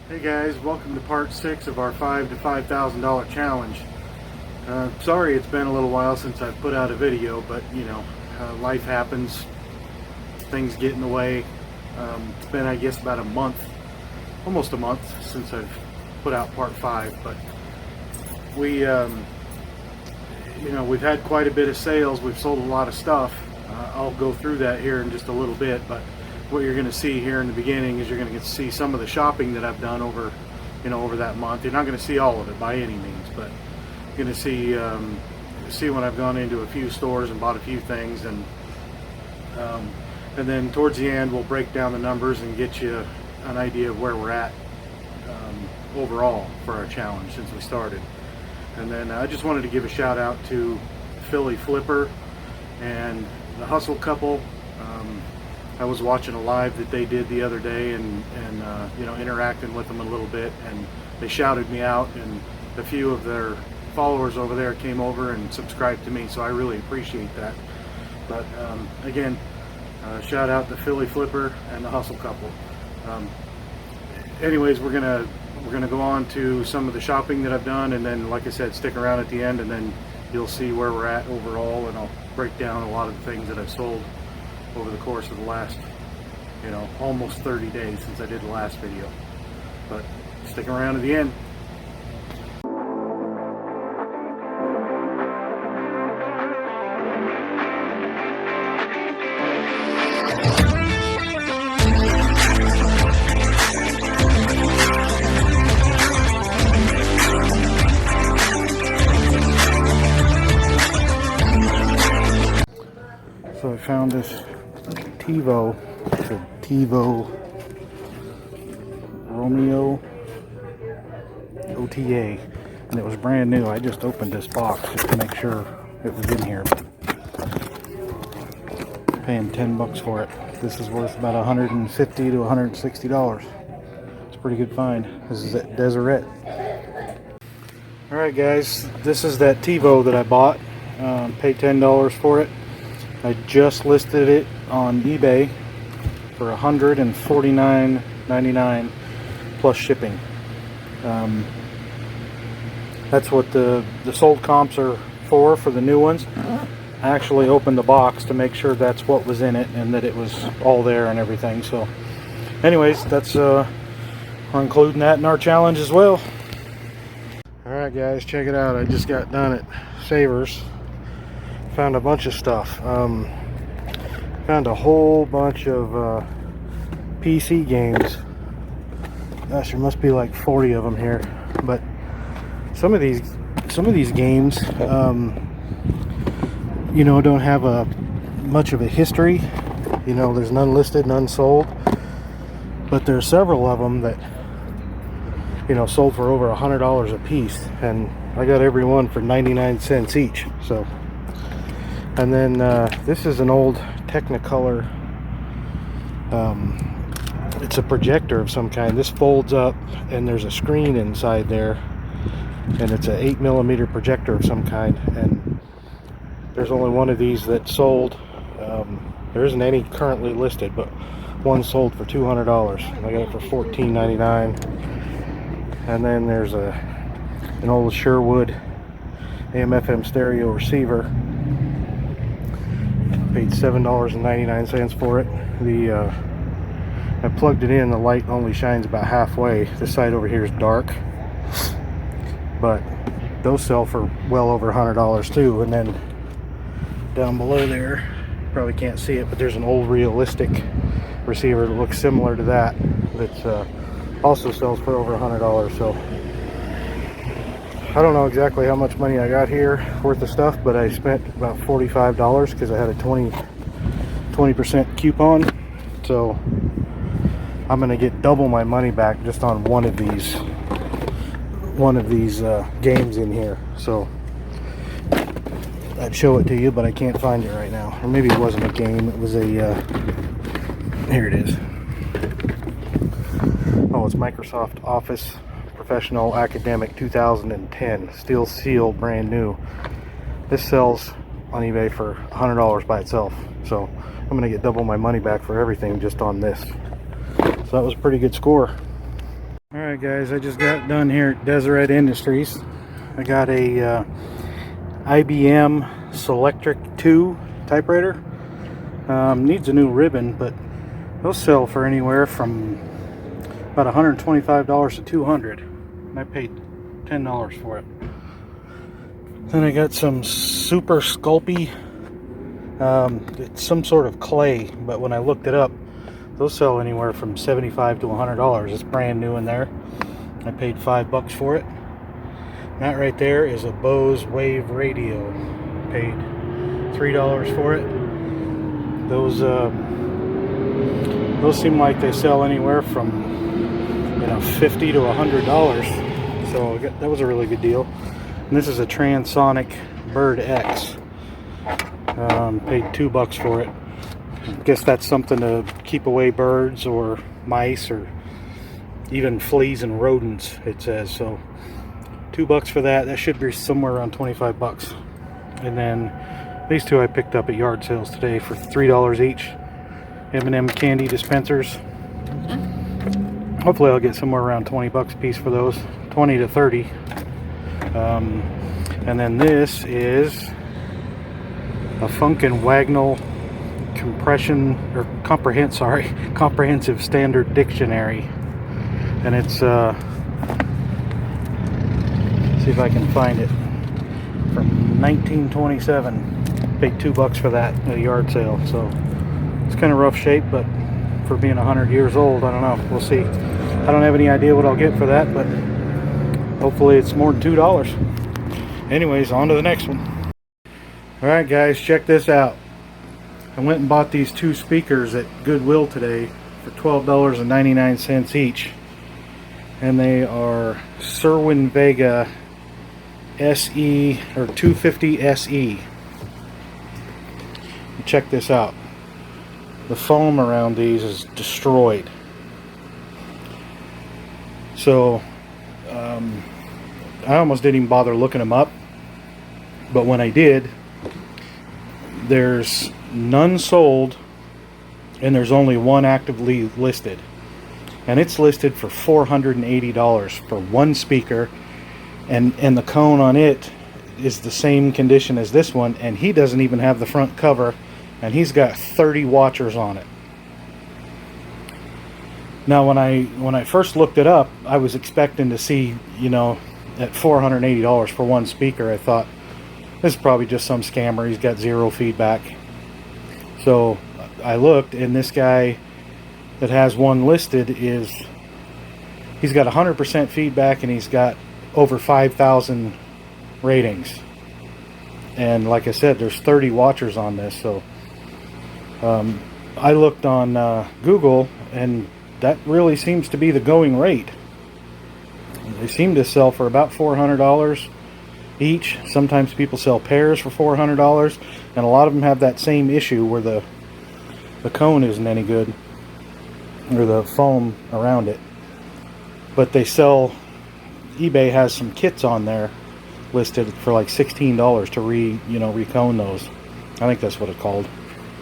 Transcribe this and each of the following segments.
Hey guys, welcome to part 6 of our $5 to $5,000 challenge. Sorry it's been a little while since I've put out a video, but life happens, things get in the way. It's been, I guess, about a month, almost a month since I've put out part 5, but we've had quite a bit of sales. We've sold a lot of stuff. I'll go through that here in just a little bit, but what you're going to see here in the beginning is you're going to get to see some of the shopping that I've done over that month. You're not going to see all of it by any means, but you're going to see when I've gone into a few stores and bought a few things, and then towards the end we'll break down the numbers and get you an idea of where we're at overall for our challenge since we started. And then I just wanted to give a shout out to Philly Flipper and the Hustle Couple. I was watching a live that they did the other day and interacting with them a little bit, and they shouted me out, and a few of their followers over there came over and subscribed to me, so I really appreciate that. But again, shout out to Philly Flipper and the Hustle Couple. Anyways, we're gonna go on to some of the shopping that I've done, and then, like I said, stick around at the end, and then you'll see where we're at overall, and I'll break down a lot of the things that I've sold over the course of the last, almost 30 days since I did the last video. But stick around to the end. So I found this TiVo. It's a TiVo Romeo OTA, and it was brand new. I just opened this box just to make sure it was in here. Paying $10 for it. This is worth about $150 to $160. It's a pretty good find. This is at Deseret. Alright guys, this is that TiVo that I bought. Paid $10 for it. I just listed it on eBay for $149.99 plus shipping. That's what the sold comps are for the new ones. I actually opened the box to make sure that's what was in it and that it was all there and everything. So anyways, that's we're including that in our challenge as well. Alright guys, check it out. I just got done at Savers. Found a bunch of stuff. Found a whole bunch of PC games. Gosh, there must be like 40 of them here. But some of these games, don't have much of a history. There's none listed, none sold. But there's several of them that sold for over $100 a piece, and I got every one for 99 cents each. So. And then this is an old Technicolor. It's a projector of some kind. This folds up and there's a screen inside there, and it's an 8mm projector of some kind, and there's only one of these that sold. There isn't any currently listed, but one sold for $200, and I got it for $14.99. And then there's an old Sherwood AM/FM stereo receiver. Paid $7.99 for it. I plugged it in. The light only shines about halfway. This side over here is dark, but those sell for well over $100 too. And then down below there, you probably can't see it, but there's an old Realistic receiver that looks similar to that also sells for over $100. So I don't know exactly how much money I got here worth of stuff, but I spent about $45 because I had a 20% coupon. So I'm gonna get double my money back just on one of these games in here. So I'd show it to you, but I can't find it right now. Or maybe it wasn't a game, it was a here it is. Oh, it's Microsoft Office Professional Academic 2010, steel seal, brand new. This sells on eBay for $100 by itself, so I'm gonna get double my money back for everything just on this. So that was a pretty good score. Alright guys, I just got done here at Deseret Industries. I got a IBM Selectric 2 typewriter. Needs a new ribbon, but those sell for anywhere from about $125 to $200. And I paid $10 for it. Then I got some Super Sculpey. It's some sort of clay, but when I looked it up, those sell anywhere from $75 to $100. It's brand new in there. I paid $5 for it. That right there is a Bose Wave radio. Paid $3 for it. Those seem like they sell anywhere from $50 to $100. So that was a really good deal. And this is a Transonic Bird X. Paid $2 for it. I guess that's something to keep away birds or mice or even fleas and rodents, it says. So $2 for that. That should be somewhere around $25. And then these two I picked up at yard sales today for $3 each. M&M candy dispensers. Hopefully I'll get somewhere around $20 a piece for those. 20 to 30. And then this is a Funkin Wagnall comprehensive standard dictionary, and it's see if I can find it, from 1927. Paid $2 for that at a yard sale. So it's kind of rough shape, but for being 100 years old, I don't know, we'll see. I don't have any idea what I'll get for that, but hopefully it's more than $2. Anyways, on to the next one. Alright guys, check this out. I went and bought these two speakers at Goodwill today for $12.99 each. And they are Cerwin Vega SE, or 250 SE. Check this out. The foam around these is destroyed. So, I almost didn't even bother looking them up. But when I did, there's none sold, and there's only one actively listed, and it's listed for $480 for one speaker, and the cone on it is the same condition as this one, and he doesn't even have the front cover, and he's got 30 watchers on it. Now when I first looked it up, I was expecting to see, at $480 for one speaker, I thought this is probably just some scammer, he's got zero feedback. So I looked, and this guy that has one listed he's got 100% feedback, and he's got over 5,000 ratings. And like I said, there's 30 watchers on this. So I looked on Google, and that really seems to be the going rate. They seem to sell for about $400 each. Sometimes people sell pairs for $400, and a lot of them have that same issue where the cone isn't any good, or the foam around it. But they sell, eBay has some kits on there listed for like $16 to recone those. I think that's what it's called,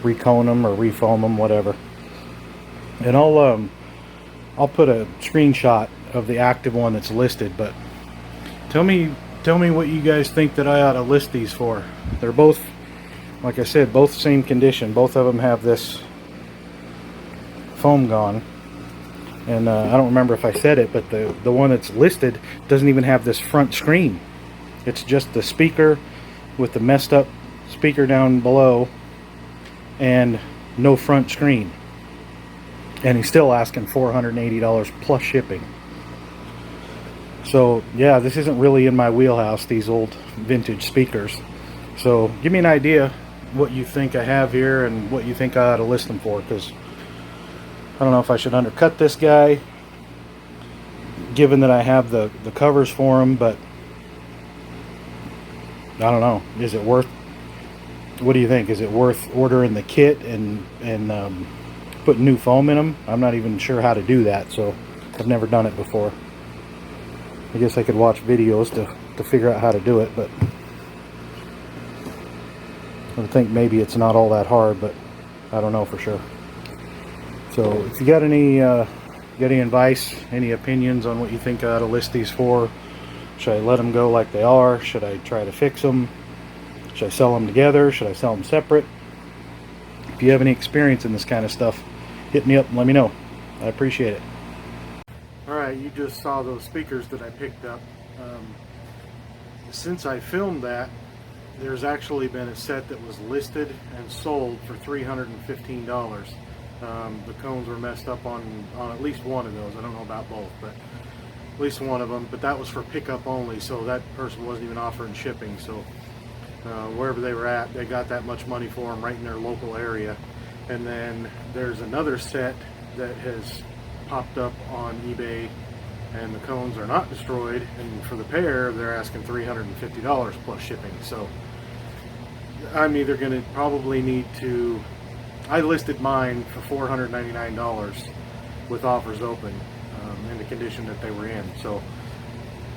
recone them or refoam them, whatever. And I'll put a screenshot of the active one that's listed. But tell me what you guys think that I ought to list these for. They're both, like I said, both same condition. Both of them have this foam gone. And I don't remember if I said it, but the one that's listed doesn't even have this front screen. It's just the speaker with the messed up speaker down below and no front screen. And he's still asking $480 plus shipping. So yeah, this isn't really in my wheelhouse, these old vintage speakers. So give me an idea what you think I have here and what you think I ought to list them for, because I don't know if I should undercut this guy, given that I have the covers for him, but I don't know. Is it worth, what do you think? Is it worth ordering the kit and putting new foam in them? I'm not even sure how to do that, so I've never done it before. I guess I could watch videos to figure out how to do it, but I think maybe it's not all that hard, but I don't know for sure. So if you got any Got any advice, any opinions on what you think I ought to list these for? Should I let them go like they are? Should I try to fix them? Should I sell them together? Should I sell them separate? If you have any experience in this kind of stuff, hit me up and let me know. I appreciate it. Alright, you just saw those speakers that I picked up. Since I filmed that, there's actually been a set that was listed and sold for $315. The cones were messed up on at least one of those. I don't know about both, but at least one of them. But that was for pickup only, so that person wasn't even offering shipping. So wherever they were at, they got that much money for them right in their local area. And then there's another set that has popped up on eBay, and the cones are not destroyed, and for the pair they're asking $350 plus shipping. So I'm either going to probably need to, I listed mine for $499 with offers open in the condition that they were in. So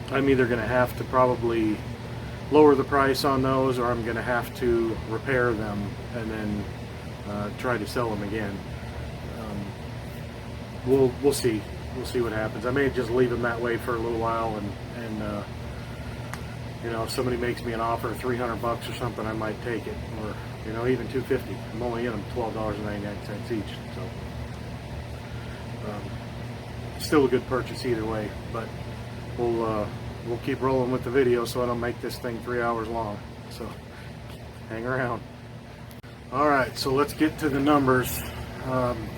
I'm either going to have to probably lower the price on those, or I'm going to have to repair them and then try to sell them again. We'll see. We'll see what happens. I may just leave them that way for a little while, and you know, if somebody makes me an offer of $300 or something, I might take it, or you know, even $250. I'm only in them $12.99 each, so still a good purchase either way. But we'll keep rolling with the video so I don't make this thing 3 hours long. So hang around. All right, so let's get to the numbers.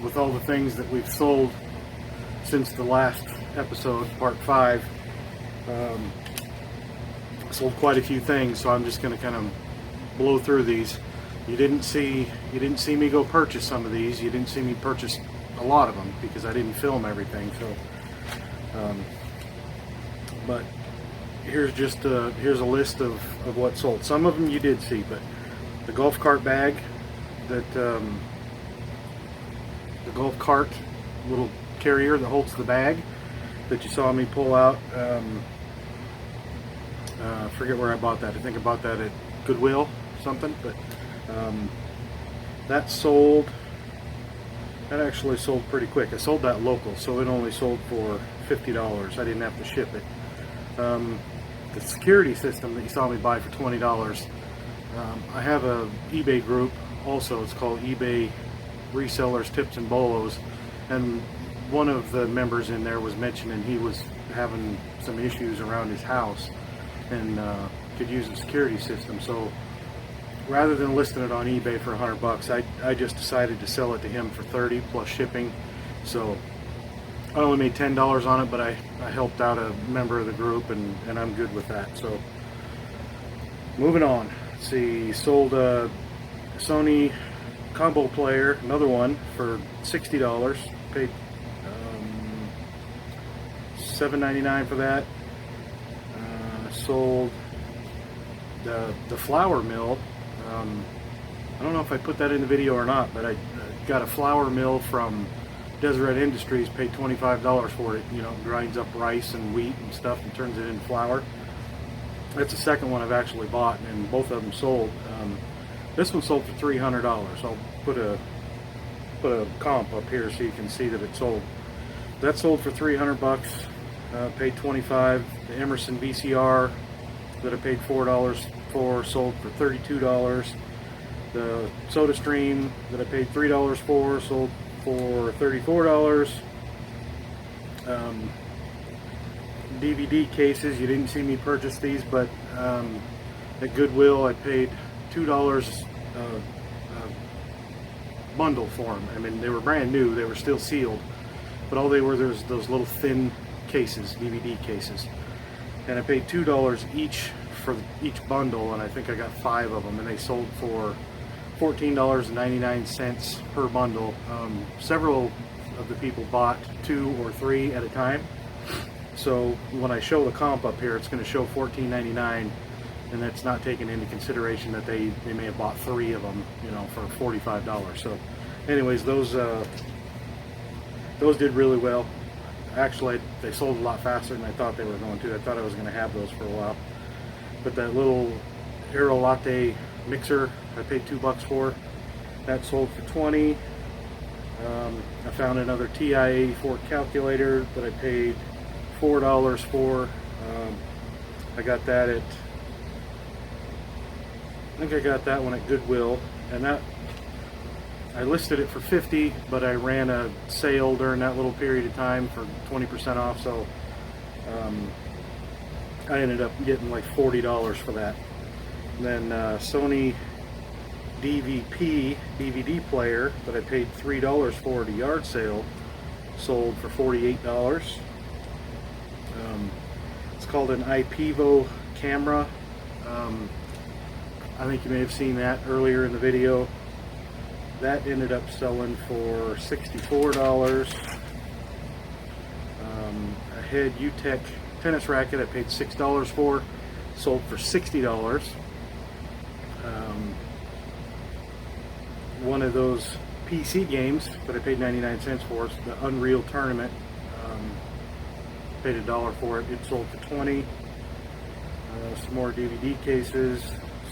With all the things that we've sold since the last episode, part 5, sold quite a few things, so I'm just going to kind of blow through these. You didn't see me go purchase some of these. You didn't see me purchase a lot of them because I didn't film everything. So, but here's a list of what sold. Some of them you did see, but the golf cart bag that. The golf cart little carrier that holds the bag that you saw me pull out. Forget where I bought that. I think I bought that at Goodwill or something, but that sold. That actually sold pretty quick. I sold that local, so it only sold for $50. I didn't have to ship it. The security system that you saw me buy for $20. I have a eBay group also. It's called eBay Resellers, Tips and Bolos, and one of the members in there was mentioning he was having some issues around his house and could use a security system. So rather than listing it on eBay for $100, I just decided to sell it to him for $30 plus shipping. So I only made $10 on it, but I helped out a member of the group, and I'm good with that. So moving on. Let's see, sold a Sony combo player, another one, for $60. Paid $7.99 for that. Sold the flour mill. I don't know if I put that in the video or not, but I got a flour mill from Deseret Industries. Paid $25 for it. You know, grinds up rice and wheat and stuff and turns it into flour. That's the second one I've actually bought, and both of them sold. This one sold for $300. I'll put a comp up here so you can see that it sold. That sold for $300. Paid $25. The Emerson VCR that I paid $4 for sold for $32. The SodaStream that I paid $3 for sold for $34. DVD cases, you didn't see me purchase these, but at Goodwill I paid $2 bundle for them. I mean, they were brand new, they were still sealed, but all they were, there was those little thin cases, DVD cases, and I paid $2 each for each bundle, and I think I got 5 of them, and they sold for $14.99 per bundle. Several of the people bought 2 or 3 at a time, so when I show the comp up here, it's going to show $14.99, and that's not taking into consideration that they may have bought 3 of them, you know, for $45. So anyways, those did really well. Actually, they sold a lot faster than I thought they were going to. I thought I was going to have those for a while. But that little Aero Latte mixer I paid $2 for. That sold for $20. I found another TI-84 calculator that I paid $4 for. I got that at, I think I got that one at Goodwill, and that I listed it for $50, but I ran a sale during that little period of time for 20% off, so I ended up getting like $40 for that. And then Sony DVP DVD player that I paid $3 for at a yard sale sold for $48. It's called an iPivo camera. I think you may have seen that earlier in the video. That ended up selling for $64. A Head UTech tennis racket I paid $6 for, sold for $60. One of those PC games that I paid 99 cents for, the Unreal Tournament, paid $1 for it. It sold for $20. Some more DVD cases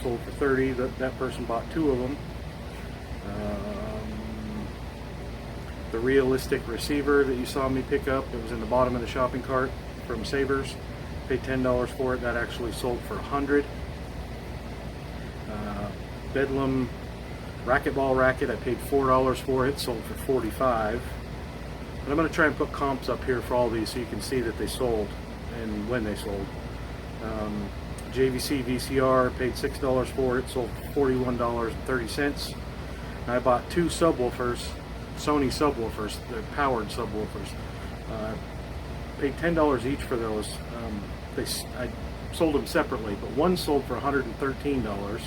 sold for $30. That person bought 2 of them. The realistic receiver that you saw me pick up, it was in the bottom of the shopping cart from Savers, paid $10 for it. That actually sold for $100. Bedlam racquetball racket, I paid $4 for it, sold for $45. And I'm going to try and put comps up here for all these so you can see that they sold and when they sold. JVC VCR, paid $6 for it, sold for $41.30. I bought 2 subwoofers, Sony subwoofers, they're powered subwoofers. Paid $10 each for those. I sold them separately, but one sold for $113,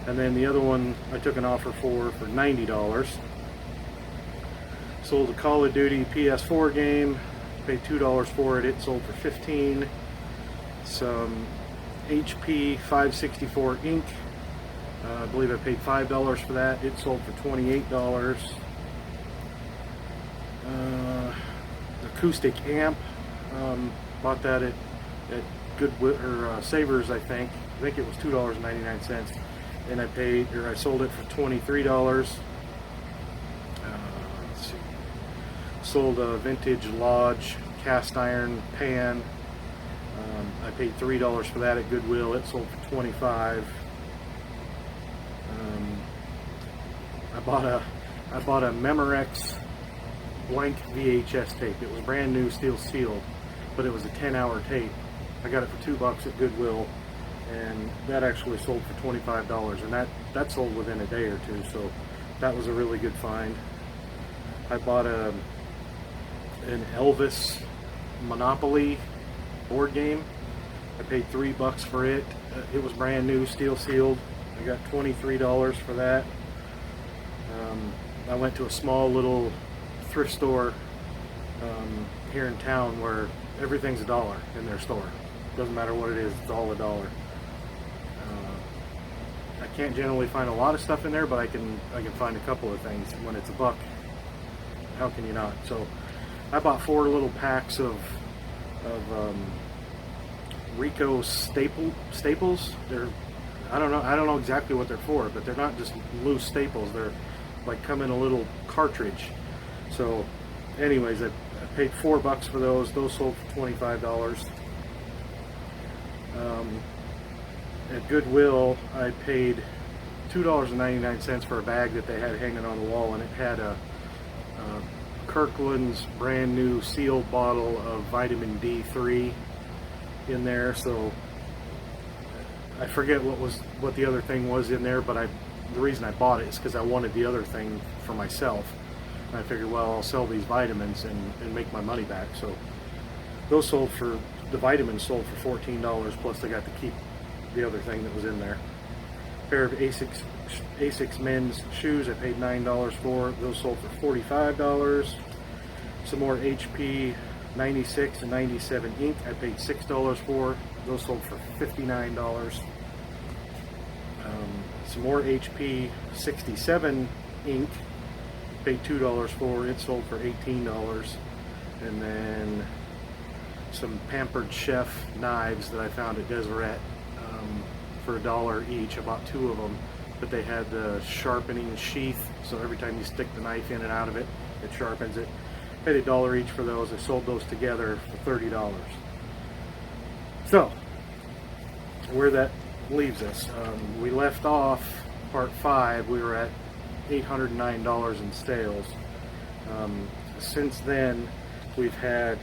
and then the other one I took an offer for $90. Sold a Call of Duty PS4 game, paid $2 for it, it sold for $15. Some HP 564 ink, I believe I paid $5 for that, it sold for $28. Acoustic amp, bought that at Goodwill or Savers, I think it was $2.99, and I sold it for $23. Let's see. Sold a vintage Lodge cast iron pan. I paid $3 for that at Goodwill. It sold for $25. I bought a Memorex blank VHS tape. It was brand new, steel, but it was a 10-hour tape. I got it for $2 at Goodwill, and that actually sold for $25, and that sold within a day or two, so that was a really good find. I bought an Elvis Monopoly board game. I paid $3 for it. It was brand new, steel sealed. I got $23 for that. I went to a small little thrift store here in town where everything's $1 in their store. Doesn't matter what it is, it's all $1. I can't generally find a lot of stuff in there, but I can find a couple of things. When it's $1, how can you not? So I bought 4 little packs of Rico staples. I don't know exactly what they're for, but they're not just loose staples. They're like come in a little cartridge. So anyways, I paid $4 for those. Those sold for $25. At Goodwill, I paid $2.99 for a bag that they had hanging on the wall, and it had a Kirkland's brand new sealed bottle of vitamin D3 in there. So I forget what the other thing was in there, but the reason I bought it is because I wanted the other thing for myself. And I figured, well, I'll sell these vitamins and make my money back. So those the vitamins sold for $14, plus I got to keep the other thing that was in there. A pair of Asics men's shoes I paid $9 for. Those sold for $45. Some more HP 96 and 97 ink I paid $6 for. Those sold for $59. Some more HP 67 ink, paid $2 for. It sold for $18. And then some Pampered Chef knives that I found at Deseret for $1 each. I bought 2 of them. but they had the sharpening sheath, so every time you stick the knife in and out of it, it sharpens it. Paid $1 each for those. I sold those together for $30. So, where that leaves us, we left off part 5. We were at $809 in sales. Since then, we've had,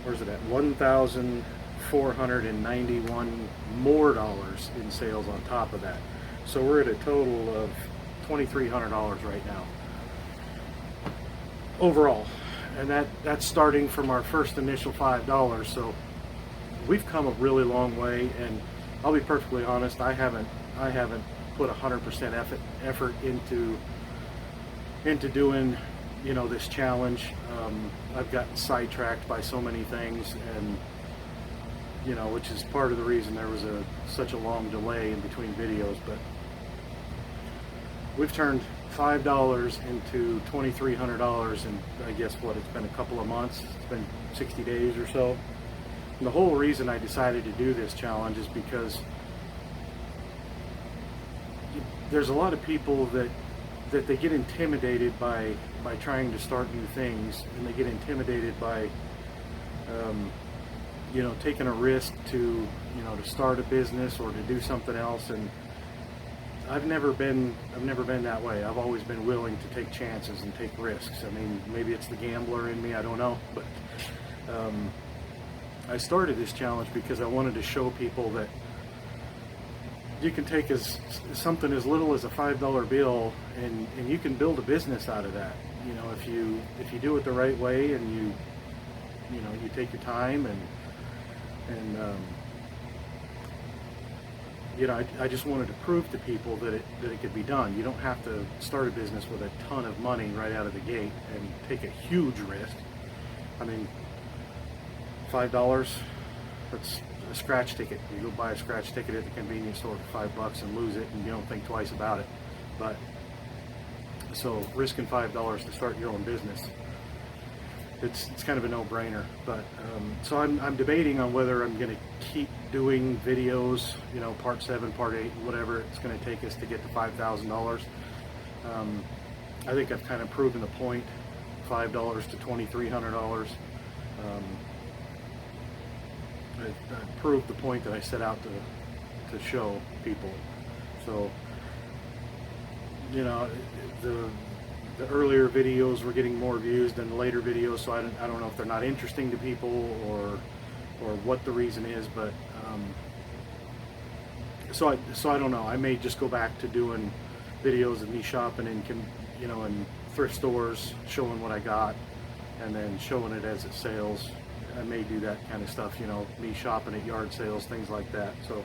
where's it at, $1,491 more dollars in sales on top of that. So we're at a total of $2,300 right now overall, and that's starting from our first initial $5. So we've come a really long way, and I'll be perfectly honest, I haven't put 100% effort into doing, you know, this challenge. I've gotten sidetracked by so many things, and you know, which is part of the reason there was such a long delay in between videos. But we've turned $5 into $2,300 in, I guess, what, it's been a couple of months. It's been 60 days or so. And the whole reason I decided to do this challenge is because there's a lot of people that they get intimidated by trying to start new things, and they get intimidated by you know, taking a risk to, you know, to start a business or to do something else. And I've never been that way. I've always been willing to take chances and take risks. I mean, maybe it's the gambler in me, I don't know, but I started this challenge because I wanted to show people that you can take something as little as a $5 bill, and you can build a business out of that. You know, if you do it the right way, and you know, you take your time, and you know, I just wanted to prove to people that it could be done. You don't have to start a business with a ton of money right out of the gate and take a huge risk. I mean, $5, that's a scratch ticket. You go buy a scratch ticket at the convenience store for $5 and lose it, and you don't think twice about it. But so risking $5 to start your own business, it's kind of a no-brainer. But so I'm debating on whether I'm going to keep doing videos, you know, part 7, part 8, whatever it's going to take us to get to $5,000. I think I've kind of proven the point. $5 to $2,300. I proved the point that I set out to show people. So, you know, the earlier videos were getting more views than the later videos, so I don't know if they're not interesting to people or what the reason is, but so I don't know. I may just go back to doing videos of me shopping in, you know, in thrift stores, showing what I got, and then showing it as it sells. I may do that kind of stuff, you know, me shopping at yard sales, things like that. So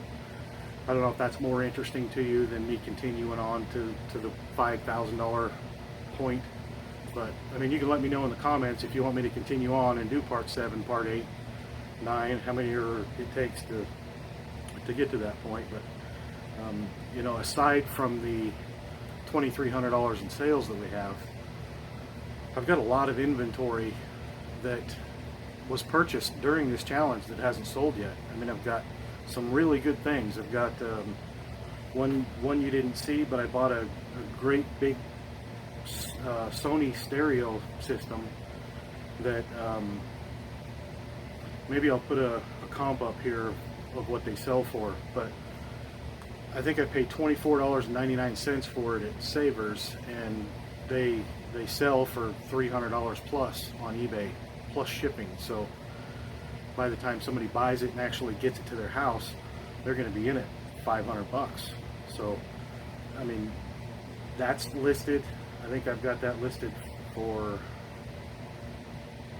I don't know if that's more interesting to you than me continuing on to the $5,000 point. But I mean, you can let me know in the comments if you want me to continue on and do part 7, part 8, 9, how many it takes to get to that point. But you know, aside from the $2,300 in sales that we have, I've got a lot of inventory that was purchased during this challenge that hasn't sold yet. I mean, I've got some really good things. I've got one you didn't see, but I bought a great big Sony stereo system that maybe I'll put a comp up here of what they sell for, but I think I paid $24.99 for it at Savers, and they sell for $300 plus on eBay, plus shipping. So by the time somebody buys it and actually gets it to their house, they're going to be in it $500. So I mean, that's listed. I think I've got that listed for,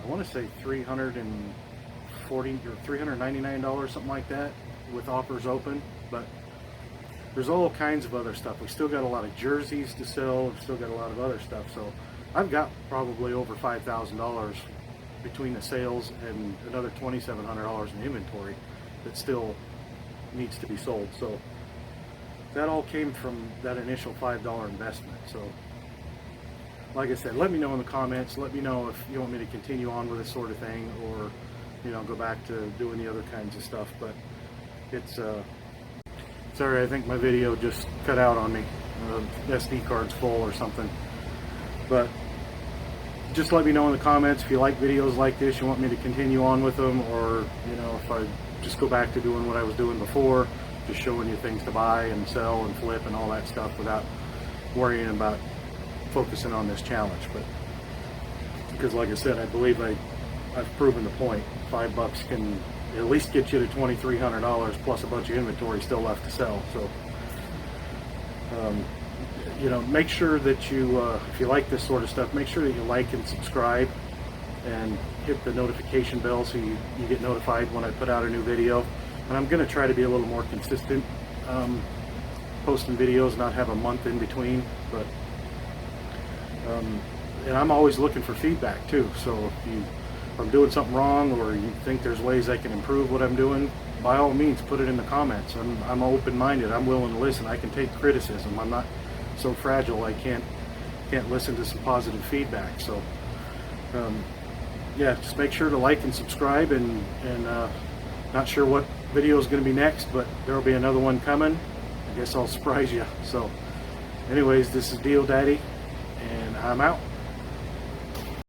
I want to say $340 or $399, something like that, with offers open. But there's all kinds of other stuff. We still got a lot of jerseys to sell. We've still got a lot of other stuff. So I've got probably over $5,000 between the sales and another $2,700 in inventory that still needs to be sold. So that all came from that initial $5 investment. So like I said, let me know in the comments. Let me know if you want me to continue on with this sort of thing, or, you know, go back to doing the other kinds of stuff. But it's Sorry, I think my video just cut out on me. SD card's full or something. But just let me know in the comments if you like videos like this, you want me to continue on with them, or you know, if I just go back to doing what I was doing before, just showing you things to buy and sell and flip and all that stuff without worrying about focusing on this challenge. But because like I said, I believe I've proven the point. $5 can at least get you to $2,300 plus a bunch of inventory still left to sell. So you know, make sure that you if you like this sort of stuff, make sure that you like and subscribe and hit the notification bell so you get notified when I put out a new video. And I'm going to try to be a little more consistent posting videos, not have a month in between. But and I'm always looking for feedback too, so if I'm doing something wrong or you think there's ways I can improve what I'm doing, by all means put it in the comments. I'm open-minded. I'm willing to listen. I can take criticism. I'm not so fragile I can't listen to some positive feedback. So yeah, just make sure to like and subscribe, and not sure what video is going to be next, but there will be another one coming. I guess I'll surprise you. So anyways, this is Deal Daddy, and I'm out.